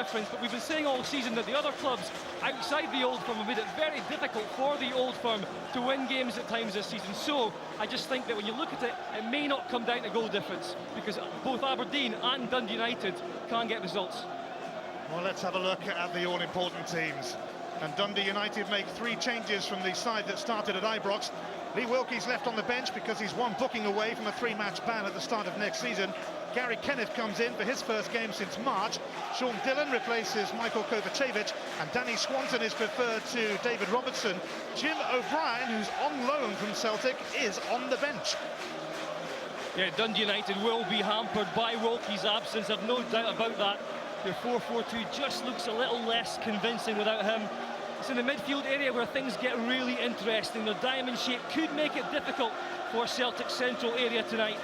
difference, but we've been saying all season that the other clubs outside the Old Firm have made it very difficult for the Old Firm to win games at times this season. So I just think that when you look at it, it may not come down to goal difference, because both Aberdeen and Dundee United can't get results. Well, let's have a look at the all-important teams. And Dundee United make 3 changes from the side that started at Ibrox. Lee Wilkie's left on the bench because he's one booking away from a 3-match ban at the start of next season. Gary Kenneth comes in for his first game since March. Sean Dillon replaces Michael Kovacevic, and Danny Swanton is preferred to David Robertson. Jim O'Brien, who's on loan from Celtic, is on the bench. Yeah, Dundee United will be hampered by Wilkie's absence, I've no doubt about that. Their 4-4-2 just looks a little less convincing without him. It's in the midfield area where things get really interesting. Their diamond shape could make it difficult for Celtic's central area tonight.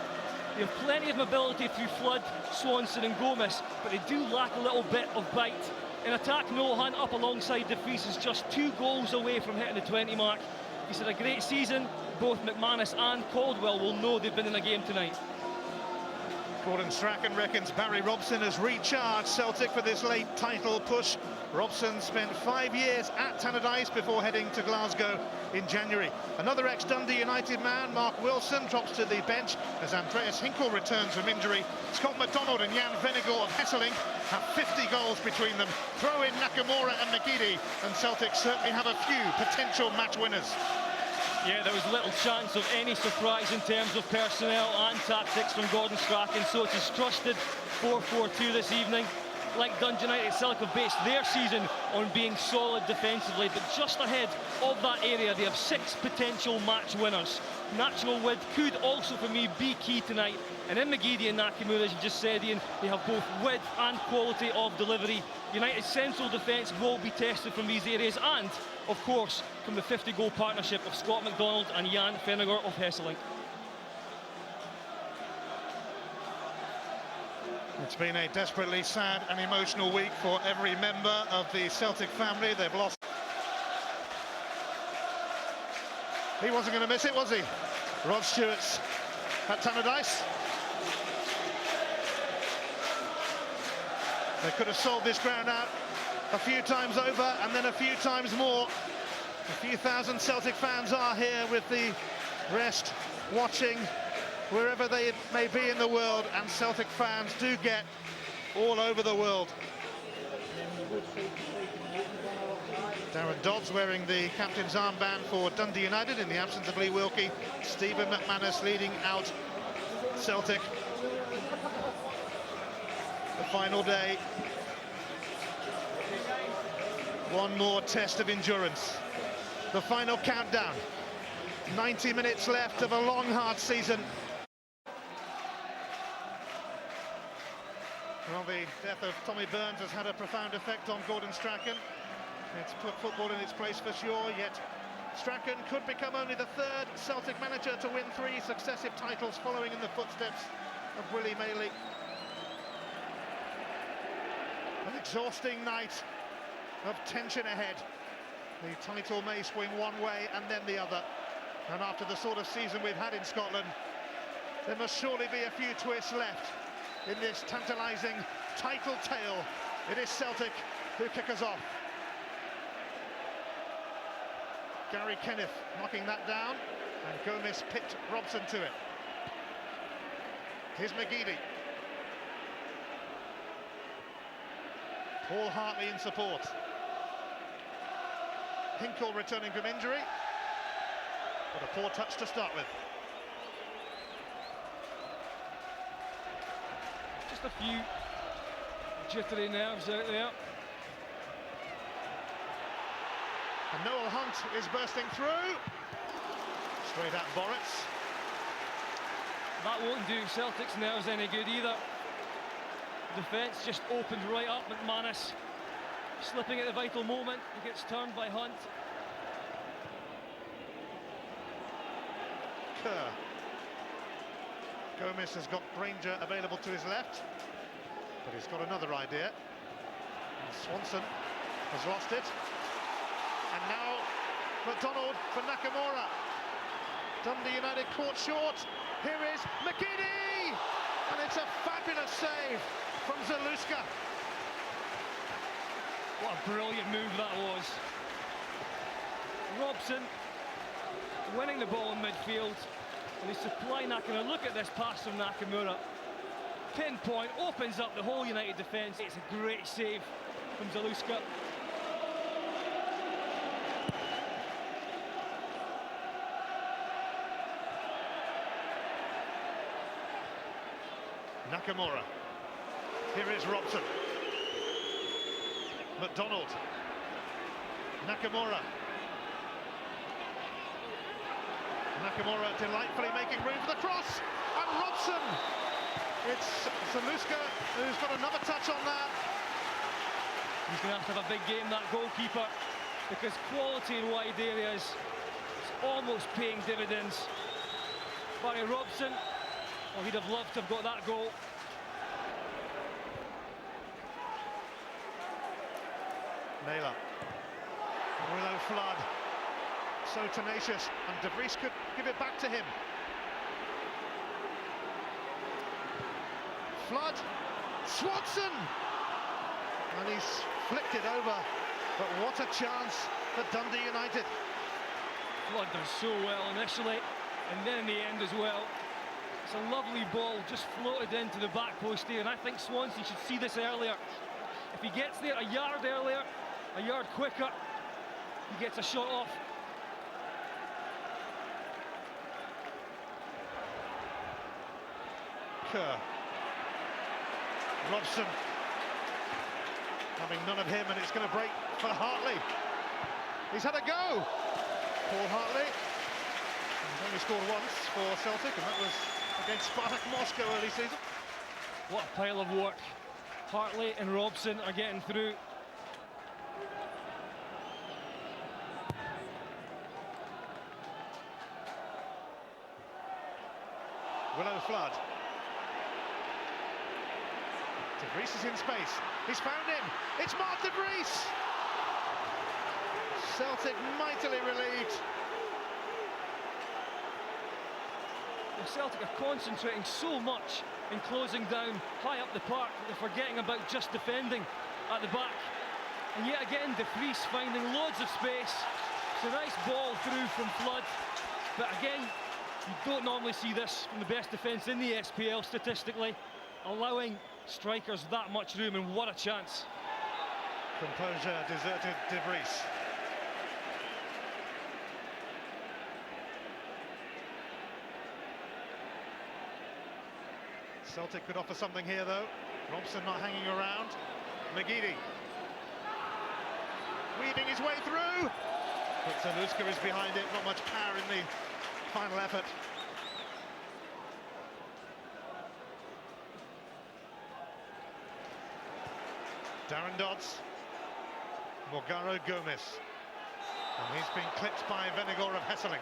They have plenty of mobility through Flood, Swanson and Gomez, but they do lack a little bit of bite. In attack, Noel Hunt up alongside De Vries is just 2 goals away from hitting the 20 mark. He's had a great season. Both McManus and Caldwell will know they've been in a game tonight. Gordon Strachan reckons Barry Robson has recharged Celtic for this late title push. Robson spent 5 years at Tannadice before heading to Glasgow in January. Another ex-Dundee United man, Mark Wilson, drops to the bench as Andreas Hinkle returns from injury. Scott McDonald and Jan Vennegoor of Hesselink have 50 goals between them. Throw in Nakamura and McGeady, and Celtic certainly have a few potential match winners. Yeah, there was little chance of any surprise in terms of personnel and tactics from Gordon Strachan, so it's his trusted 4-4-2 this evening. Like Dundee United, Celtic have based their season on being solid defensively, but just ahead of that area they have 6 potential match winners. Natural width could also, for me, be key tonight. And in McGeady and Nakamura, as you just said, Ian, they have both width and quality of delivery. United's central defence will be tested from these areas and, of course, from the 50-goal partnership of Scott McDonald and Jan Vennegoor of Hesselink. It's been a desperately sad and emotional week for every member of the Celtic family. They've lost. He wasn't going to miss it, was he? Rod Stewart's at Tannadice. They could have sold this ground out a few times over and then a few times more. A few thousand Celtic fans are here with the rest watching wherever they may be in the world, and Celtic fans do get all over the world. Darren Dodds wearing the captain's armband for Dundee United in the absence of Lee Wilkie. Stephen McManus leading out Celtic. The final day. One more test of endurance. The final countdown. 90 minutes left of a long, hard season. Well, the death of Tommy Burns has had a profound effect on Gordon Strachan. It's put football in its place for sure, yet Strachan could become only the 3rd Celtic manager to win 3 successive titles, following in the footsteps of Willie Maley. An exhausting night of tension ahead. The title may swing one way and then the other. And after the sort of season we've had in Scotland, there must surely be a few twists left in this tantalising title tale. It is Celtic who kick us off. Gary Kenneth knocking that down, and Gomez picked Robson to it. Here's McGeady. Paul Hartley in support. Hinkle returning from injury, but a poor touch to start with. Just a few jittery nerves out there. And Noel Hunt is bursting through. Straight at Boritz. That won't do Celtic's nerves any good either. Defence just opened right up. McManus slipping at the vital moment. He gets turned by Hunt. Kerr. Gomez has got Granger available to his left, but he's got another idea. And Swanson has lost it. And now McDonald for Nakamura. Dundee United caught short. Here is McGeady! And it's a fabulous save from Zaluska. What a brilliant move that was. Robson winning the ball in midfield, and he's supplying Nakamura. Look at this pass from Nakamura. Pinpoint, opens up the whole United defence. It's a great save from Zaluska. Nakamura. Here is Robson. McDonald. Nakamura. Nakamura delightfully making room for the cross, and Robson. It's Zaluska who's got another touch on that. He's going to have a big game, that goalkeeper, because quality in wide areas is almost paying dividends. Barry Robson, well, he'd have loved to have got that goal. Naylor. Willow Flood. So tenacious, and De Vries could give it back to him. Flood. Swanson! And he's flicked it over. But what a chance for Dundee United. Flood does so well initially, and then in the end as well. It's a lovely ball, just floated into the back post here, and I think Swanson should see this earlier. If he gets there a yard earlier, a yard quicker, he gets a shot off. Kerr. Robson. Having none of him, and it's going to break for Hartley. He's had a go. Paul Hartley. He's only scored once for Celtic, and that was against Spartak Moscow early season. What a pile of work. Hartley and Robson are getting through. Willow Flood. De Vries is in space. He's found him. It's Mark De Vries. Celtic mightily relieved. Well, Celtic are concentrating so much in closing down high up the park that they're forgetting about just defending at the back. And yet again, De Vries finding loads of space. It's a nice ball through from Flood. But again, you don't normally see this from the best defence in the SPL statistically, allowing strikers that much room, and what a chance. Composure deserted De Vries. Celtic could offer something here though. Robson not hanging around. McGeady weaving his way through. But Zaluska is behind it, not much power in the final effort. Darren Dodds. Morgaro Gomez. And he's been clipped by Venegor of Hesseling.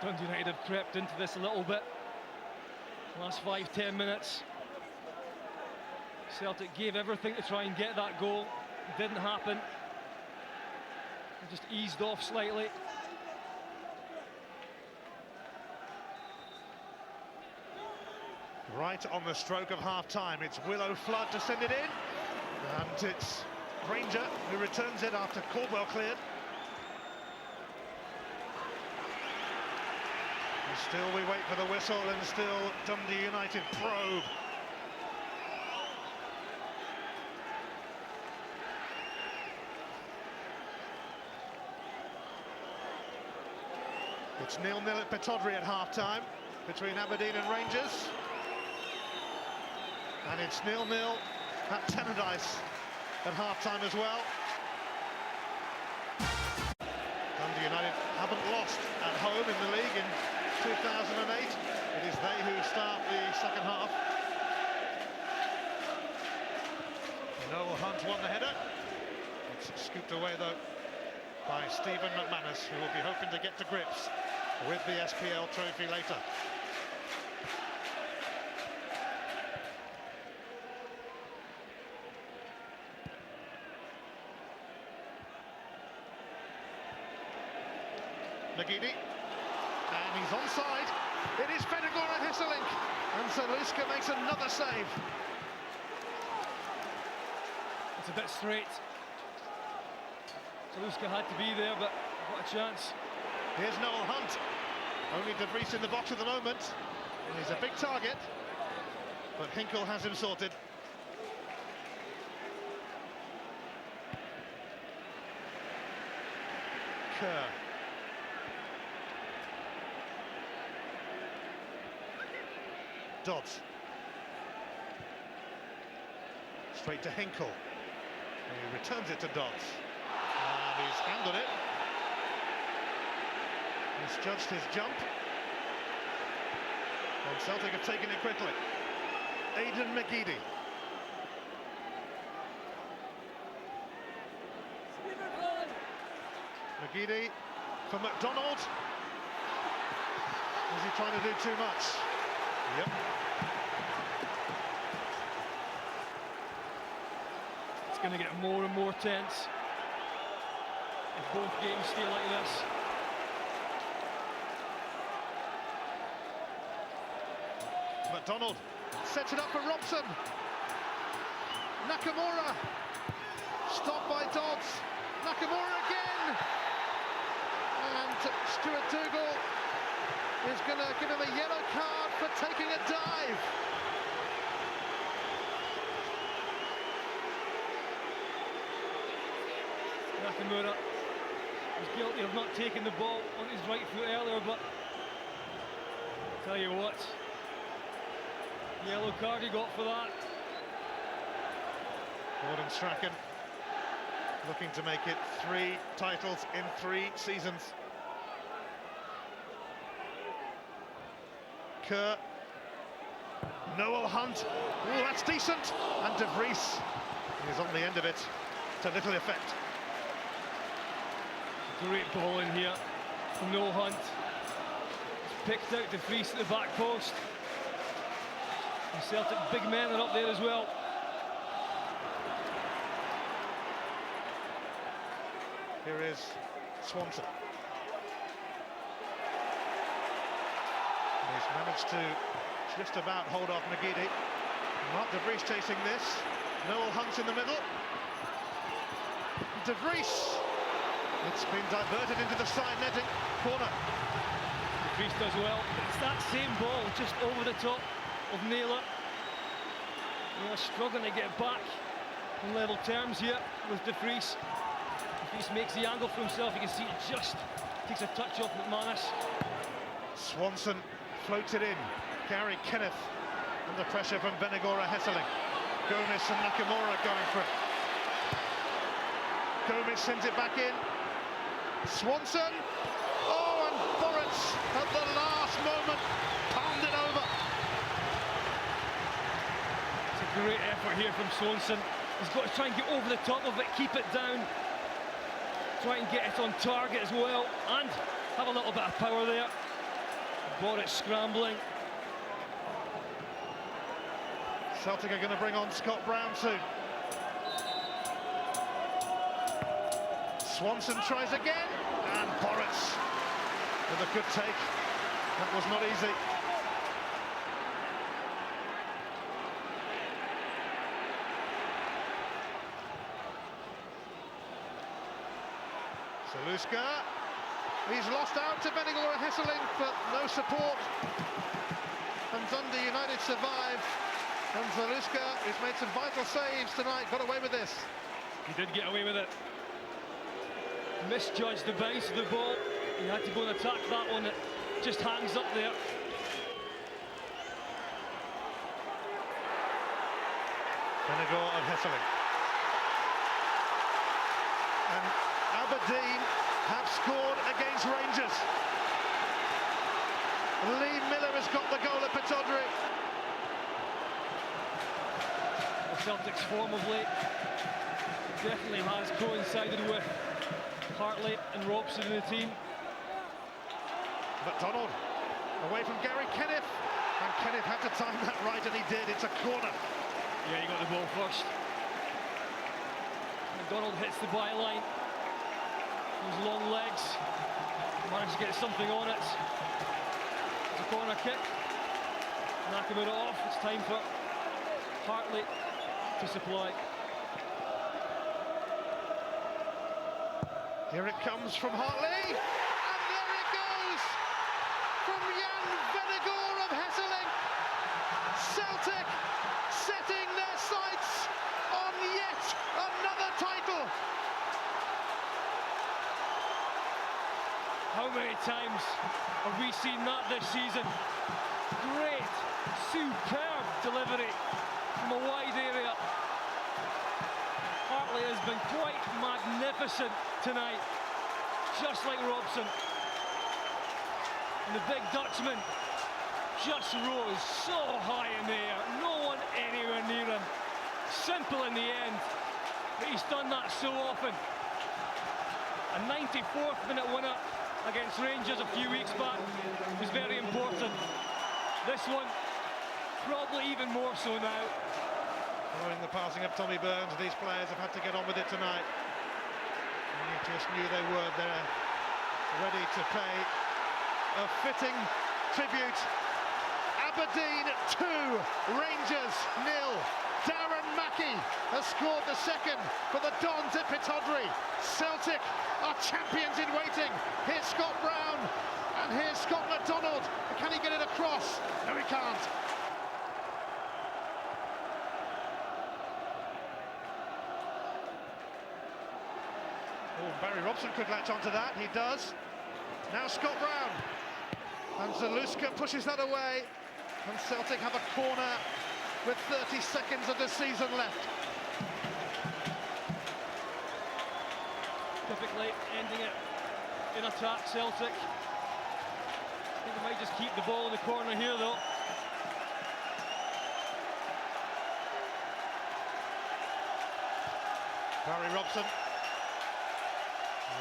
Dundee United have crept into this a little bit. Last 5-10 minutes. Celtic gave everything to try and get that goal. It didn't happen. They just eased off slightly. Right on the stroke of half-time, it's Willow Flood to send it in. And it's Ranger who returns it after Caldwell cleared. And still we wait for the whistle, and still Dundee United probe. It's 0-0 at Pittodrie at half-time between Aberdeen and Rangers. And it's 0-0 at Tannadice at half-time as well. Dundee United haven't lost at home in the league in 2008. It is they who start the second half. Noel Hunt won the header. It's scooped away though by Stephen McManus, who will be hoping to get to grips with the SPL trophy later. McGeady, and he's onside. It is Venegor and Hesseling, and Zaluska makes another save. It's a bit straight. Zaluska had to be there, but what a chance. Here's Noel Hunt. Only De Vries in the box at the moment. And he's a big target, but Hinkle has him sorted. Kerr. Dodds. Straight to Hinkle. And he returns it to Dodds. And he's handled it. He's judged his jump. And Celtic have taken it quickly. Aidan McGeady. McGeady for McDonald. Is he trying to do too much? Yep. It's going to get more and more tense if both games stay like this. McDonald sets it up for Robson. Nakamura stopped by Dodds. Nakamura again, and Stuart Dougal is going to give him a yellow card for taking a dive. Nakamura was guilty of not taking the ball on his right foot earlier, but I'll tell you what, yellow card he got for that. Gordon Strachan looking to make it 3 titles in 3 seasons. Kerr. Noel Hunt. Oh, that's decent. And De Vries is on the end of it to little effect. Great ball in here from Noel Hunt. He's picked out De Vries at the back post. The Celtic big men are up there as well. Here is Swanson. He's managed to just about hold off McGeady. Mark De Vries chasing this. Noel Hunt in the middle. De Vries. It's been diverted into the side netting corner. De Vries does well. It's that same ball just over the top of Naylor. Naylor struggling to get back on level terms here with De Vries. De Vries makes the angle for himself. You can see it just takes a touch off McManus. Swanson floats it in. Gary Kenneth under pressure from Benegora Hesseling. Gomez and Nakamura going for it. Gomez sends it back in. Swanson. Oh, and Boritz at the last moment palmed it over. It's a great effort here from Swanson. He's got to try and get over the top of it, keep it down, try and get it on target as well, and have a little bit of power there. Boritz scrambling. Celtic are going to bring on Scott Brown soon. Swanson tries again, and Boritz with a good take. That was not easy. Zaluska, he's lost out to Benegora Hesseling, but no support. And Dundee United survive. And Zaluska, who's made some vital saves tonight, got away with this. He did get away with it. Misjudged the bounce of the ball. He had to go and attack that one. It just hangs up there. Benegora and Hesseling. And Aberdeen have scored against Rangers. Lee Miller has got the goal at Pittodrie. The Celtic's form of late definitely has coincided with Hartley and Robson in the team. McDonald away from Gary Kenneth, and Kenneth had to time that right, and he did. It's a corner. Yeah, he got the ball first. McDonald hits the byline. Those long legs, managed to get something on it. It's a corner kick. Nakamura off. It's time for Hartley to supply. Here it comes from Hartley, and there it goes from Jan Vennegoor of Hesselink. Celtic setting their sights on yet another title. How many times have we seen that this season? Great, superb delivery from a wide area. Hartley has been quite magnificent tonight, just like Robson. And the big Dutchman just rose so high in the air, no one anywhere near him. Simple in the end, but he's done that so often. A 94th minute winner against Rangers a few weeks back was very important. This one, probably even more so now. Following the passing of Tommy Burns, these players have had to get on with it tonight. And you just knew they were there, ready to pay a fitting tribute. Aberdeen 2, Rangers 0. Darren Mackey has scored the second for the Dons at Pittodrie. Celtic are champions in waiting. Here's Scott Brown, and here's Scott McDonald. Can he get it across? No, he can't. Oh, Barry Robson could latch onto that. He does. Now Scott Brown. And Zaluska pushes that away. And Celtic have a corner with 30 seconds of the season left. Typically ending it in attack, Celtic. I think they might just keep the ball in the corner here though. Barry Robson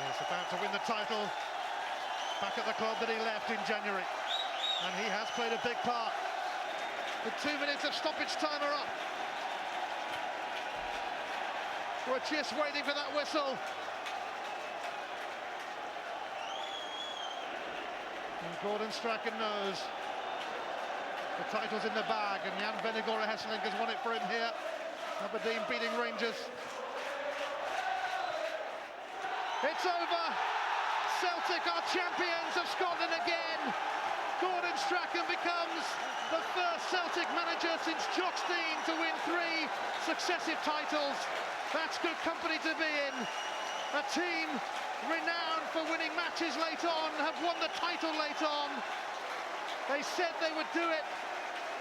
is about to win the title back at the club that he left in January. And he has played a big part. The 2 minutes of stoppage time are up. We're just waiting for that whistle. And Gordon Strachan knows the title's in the bag, and Jan Vennegoor of Hesselink has won it for him here. Aberdeen beating Rangers. It's over. Celtic are champions of Scotland again. Gordon Strachan becomes the first Celtic manager since Jock Stein to win 3 successive titles. That's good company to be in. A team renowned for winning matches late on have won the title late on. They said they would do it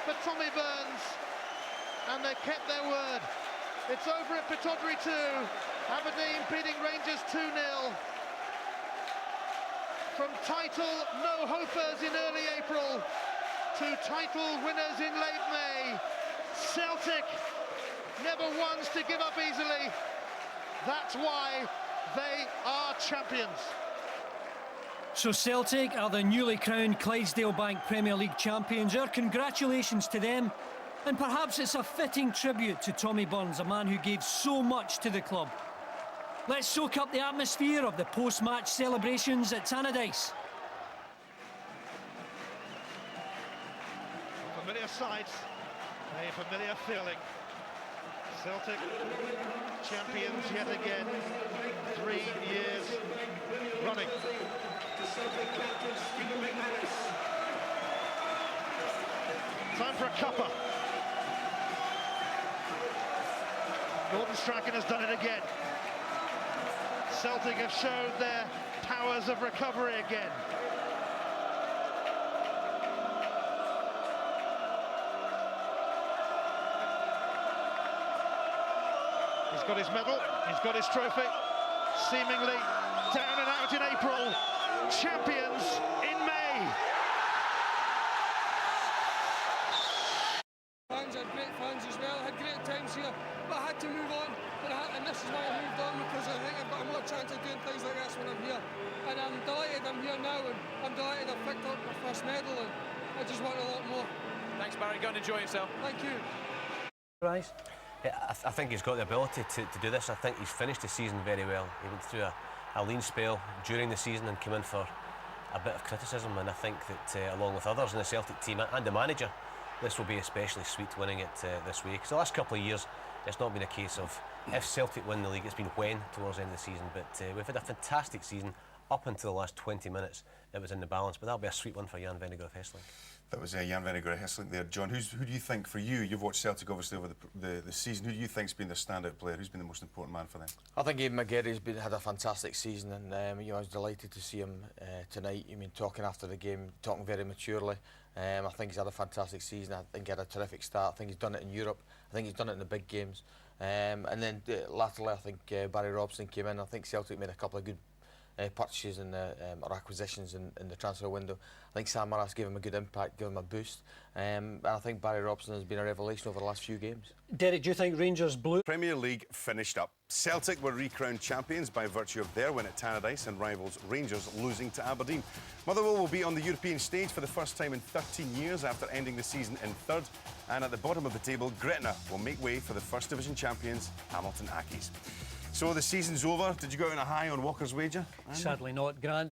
for Tommy Burns, and they kept their word. It's over at Pittodrie 2. Aberdeen beating Rangers 2-0. From title no-hopers in early April to title winners in late May, Celtic never once to give up easily. That's why they are champions. So Celtic are the newly crowned Clydesdale Bank Premier League champions. Our congratulations to them, and perhaps it's a fitting tribute to Tommy Burns, a man who gave so much to the club. Let's soak up the atmosphere of the post-match celebrations at Tannadice. Familiar sights, a familiar feeling. Celtic champions yet again, 3 years running. Time for a cuppa. Gordon Strachan has done it again. Celtic have showed their powers of recovery again. He's got his medal, he's got his trophy, seemingly down and out in April, champions in May. Fans are great fans as well, had great times here, but I had to move on, and this is why I moved on, because I think I've got more chance of doing things like this when I'm here. And I'm delighted I'm here now, and I'm delighted I've picked up my first medal, and I just want a lot more. Thanks, Barry. Go and enjoy yourself. Thank you. Right. Yeah, I think he's got the ability to do this. I think he's finished the season very well. He went through a lean spell during the season and came in for a bit of criticism, and I think that along with others in the Celtic team and the manager, this will be especially sweet winning it this week. So the last couple of years It's not been a case of if Celtic win the league, it's been when towards the end of the season. But we've had a fantastic season up until the last 20 minutes. It was in the balance, but that'll be a sweet one for Jan Vennegoor of Hesselink. That was Jan Vennegoor of Hesselink there. John, who do you think, for you, you've watched Celtic obviously over the season, who do you think's been their standout player? Who's been the most important man for them? I think Ian McGarry's had a fantastic season, and you know, I was delighted to see him tonight. I mean, talking after the game, talking very maturely. I think he's had a fantastic season. I think he had a terrific start. I think he's done it in Europe. I think he's done it in the big games. And then latterly, I think Barry Robson came in. I think Celtic made a couple of good purchases or acquisitions in the transfer window. I think Sam Marras gave him a good impact, gave him a boost. And I think Barry Robson has been a revelation over the last few games. Derek, do you think Rangers blew? Premier League finished up. Celtic were recrowned champions by virtue of their win at Tannadice and rivals Rangers losing to Aberdeen. Motherwell will be on the European stage for the first time in 13 years after ending the season in third. And at the bottom of the table, Gretna will make way for the First Division champions, Hamilton Accies. So the season's over. Did you go out on a high on Walker's wager? Sadly not, Grant.